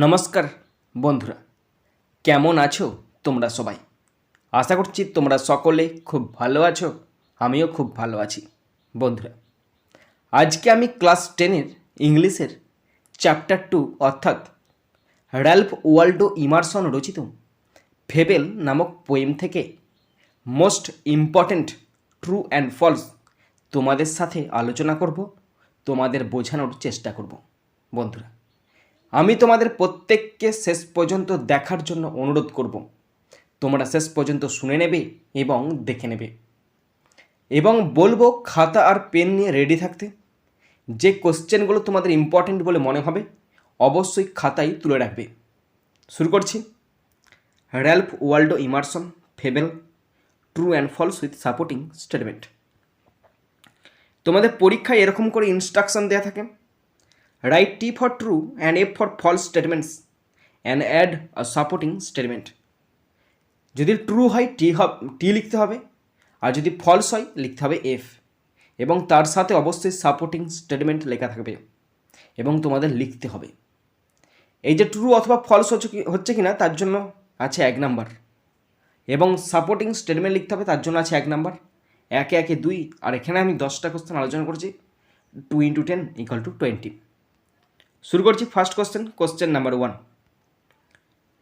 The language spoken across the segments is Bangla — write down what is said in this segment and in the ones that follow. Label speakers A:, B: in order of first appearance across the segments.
A: নমস্কার বন্ধুরা, কেমন আছো তোমরা সবাই? আশা করছি তোমরা সকলে খুব ভালো আছো। আমিও খুব ভালো আছি। বন্ধুরা, আজকে আমি ক্লাস 10-এর ইংলিশের চ্যাপ্টার 2 অর্থাৎ র্যালফ ওয়াল্ডো ইমারসন রচিত ফেবেল নামক পোয়েম থেকে most important true and false তোমাদের সাথে আলোচনা করব, তোমাদের বোঝানোর চেষ্টা করব। বন্ধুরা, আমি তোমাদের প্রত্যেককে শেষ পর্যন্ত দেখার জন্য অনুরোধ করব। তোমরা শেষ পর্যন্ত শুনে নেবে এবং দেখে নেবে, এবং বলবো খাতা আর পেন নিয়ে রেডি থাকতে। যে কোশ্চেনগুলো তোমাদের ইম্পর্ট্যান্ট বলে মনে হবে অবশ্যই খাতায় তুলে রাখবে। শুরু করছি। Ralph Waldo Emerson fable, true and false with supporting statement. তোমাদের পরীক্ষায় এরকম করে ইনস্ট্রাকশন দেওয়া থাকে, write T for true and F for false statements and add a supporting statement. যদি ট্রু হয় টি লিখতে হবে, আর যদি ফলস হয় লিখতে হবে এফ, এবং তার সাথে অবশ্যই সাপোর্টিং স্টেটমেন্ট লেখা থাকবে এবং তোমাদের লিখতে হবে। এই যে ট্রু অথবা ফলস হচ্ছে কি না তার জন্য আছে 1 নাম্বার, এবং সাপোর্টিং স্টেটমেন্ট লিখতে হবে তার জন্য আছে 1 নাম্বার। একে একে 2, আর এখানে আমি 10টা কোশ্চেন আলোচনা করছি। 2 × 10 = 20। শুরু করছি first question number 1।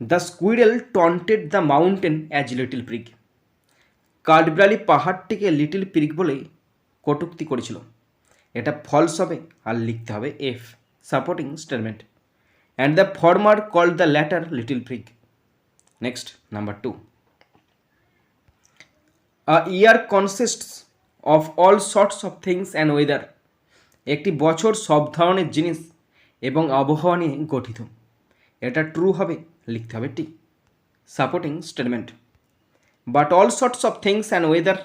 A: The squirrel taunted the mountain as little prig. কাঠবিড়ালি পাহাড়টিকে লিটল প্রিগ বলে কটূক্তি করেছিল। এটা ফলস হবে আর লিখতে হবে F, supporting statement. And the former called the latter little prig. Next number 2। A year consists of all sorts of things and weather. একটি বছর সব ধরনের জিনিস এবং আবহাওয়া নিয়ে গঠিত। এটা ট্রু হবে, লিখতে হবে T, supporting statement. But all sorts of things and weather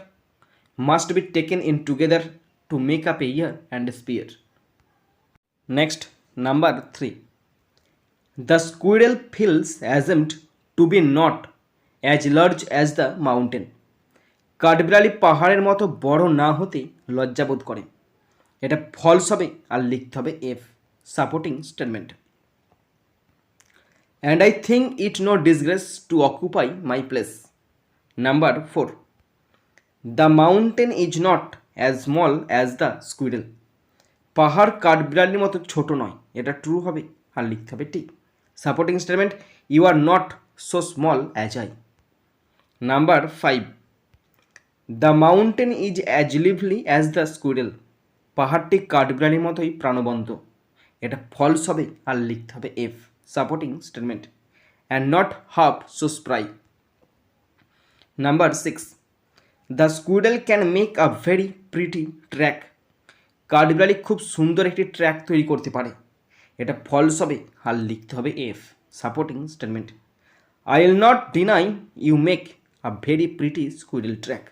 A: must be taken in together to make up a year and a sphere. Next number 3। The squirrel feels ashamed to be not as large as the mountain. কাঠবিড়ালি পাহাড়ের মতো বড় না হতে লজ্জাবোধ করে। এটা ফলস হবে আর লিখতে হবে F, supporting statement. And I think it no disgrace to occupy my place. Number 4। The mountain is not as small as the squirrel. পাহাড় কাঠবিড়ালির মতো ছোট নয়। এটা ট্রু হবে আর লিখতে হবে T, supporting statement. You are not so small as I. Number 5। The mountain is as lively as the squirrel. পাহাড়টি কাঠবিড়ালির মতোই প্রাণবন্ত। এটা ফলস হবে আর লিখতে হবে F, supporting statement. And not half so spry. Number 6। The squirrel can make a very pretty track. কাঠবিড়ালি খুব সুন্দর একটি ট্র্যাক তৈরি করতে পারে। এটা ফলস হবে আর লিখতে হবে F, supporting statement. I will not deny you make a very pretty squirrel track.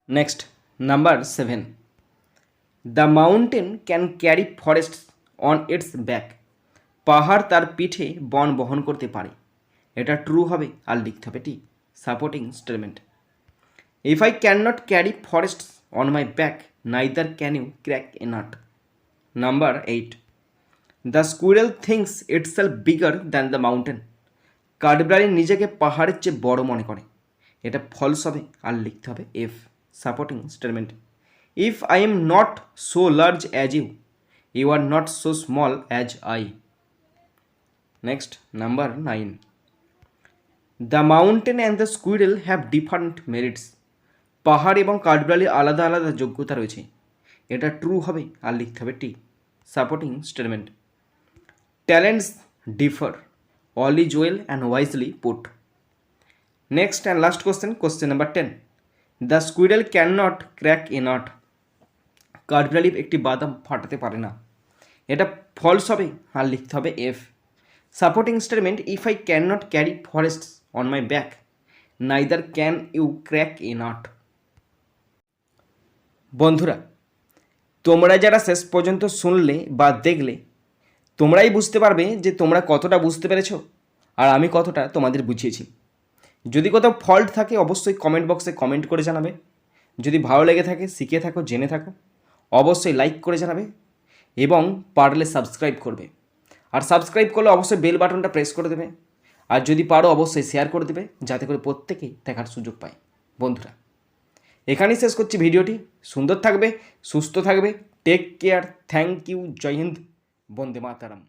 A: Next number 7। The mountain can carry forests on its back. পাহাড় তার পিঠে বন বহন করতে পারে। এটা ট্রু হবে আর লিখতে হবে T, supporting statement. If I can not carry forests on my back neither can you crack a nut. Number 8। The squirrel thinks itself bigger than the mountain. কাঠবিড়ালি নিজেকে পাহাড়ের চেয়ে বড় মনে করে। এটা ফলস হবে আর লিখতে হবে F, supporting statement. If I am not so large as you, you are not so small as I. Next number 9। The mountain and the squirrel have different merits. পাহাড় এবং কাঠবিড়ালির আলাদা আলাদা যোগ্যতা রয়েছে। এটা ট্রু হবে আর লিখতে হবে T, supporting statement. Talents differ, all is well and wisely put. Next and last question number 10। The squirrel can not crack a nut. কাঠবিড়ালি একটি বাদাম ফাটাতে পারে না। এটা ফলস হবে আর লিখতে হবে F, supporting statement. If I can not carry forests on my back neither can you crack a nut. বন্ধুরা, তোমরা যারা শেষ পর্যন্ত শুনলে বা দেখলে তোমরাই বুঝতে পারবে যে তোমরা কতটা বুঝতে পেরেছ আর আমি কতটা তোমাদের বুঝিয়েছি। যদি কোথাও ফল্ট থাকে অবশ্যই কমেন্ট বক্সে কমেন্ট করে জানাবে। যদি ভালো লেগে থাকে, শিখে থাকো, জেনে থাকো, অবশ্যই লাইক করে জানাবে এবং পারলে সাবস্ক্রাইব করবে। আর সাবস্ক্রাইব করলে অবশ্যই বেল বাটনটা প্রেস করে দেবে, আর যদি পারো অবশ্যই শেয়ার করে দেবে যাতে করে প্রত্যেকেই দেখার সুযোগ পায়। বন্ধুরা, এখানেই শেষ করছি ভিডিওটি। সুন্দর থাকবে, সুস্থ থাকবে, টেক কেয়ার, থ্যাংক ইউ, জয় হিন্দ, বন্দে মাতারাম।